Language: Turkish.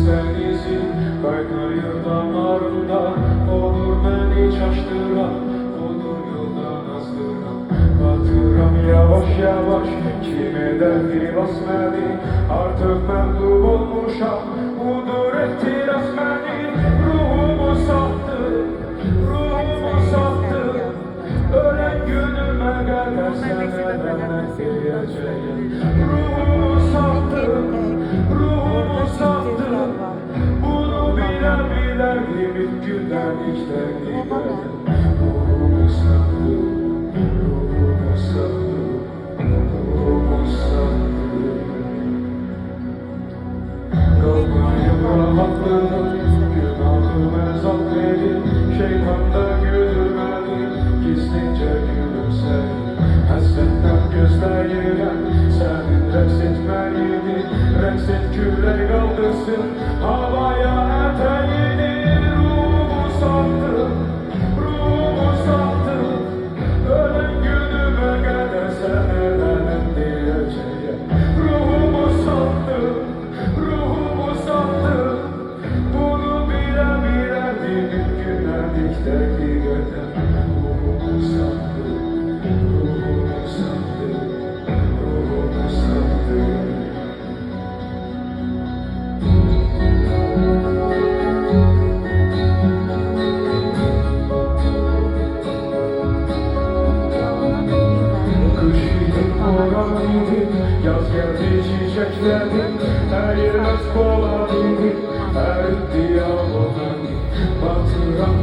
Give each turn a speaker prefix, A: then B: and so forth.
A: denizi kaynayır damarında, olur beni çaştıran, olur yoldan azdıran. Batıram yavaş yavaş, kime derdi basmedi, artık mendub olmuşam, budur ettiras beni. Ruhumu sattı, ruhumu sattı, ölen günüme kadar seneden diyeceğim. Ruhumu sattı, ruhumu sattı, bunu bilen bilerdi bir günden işlerdi böyle. Ruhumu sattı, ruhumu sattı, ruhumu sattı. Kalmayım rahatladım, günahıma zapt edip, şeytan da güldürmedi, gizlice gülümsedi. Hasretten gözlerim senin reks etmeydi, reks et külle kaldırsın havaya eteğini. Ruhumu sattı, ruhumu sattı, ölen günüme kadar seneden diyeceğim. Ruhumu sattı, ruhumu sattı, bunu bile bilerdi bir günlerlikteki gördüm. Ruhumu sattı, ruhumu sattı, ruhumu sattı. Kışıydım, oranıydım, yaz geldi çiçekledim, her yer az kolanıydı, her ihtiyar olanı. Batıran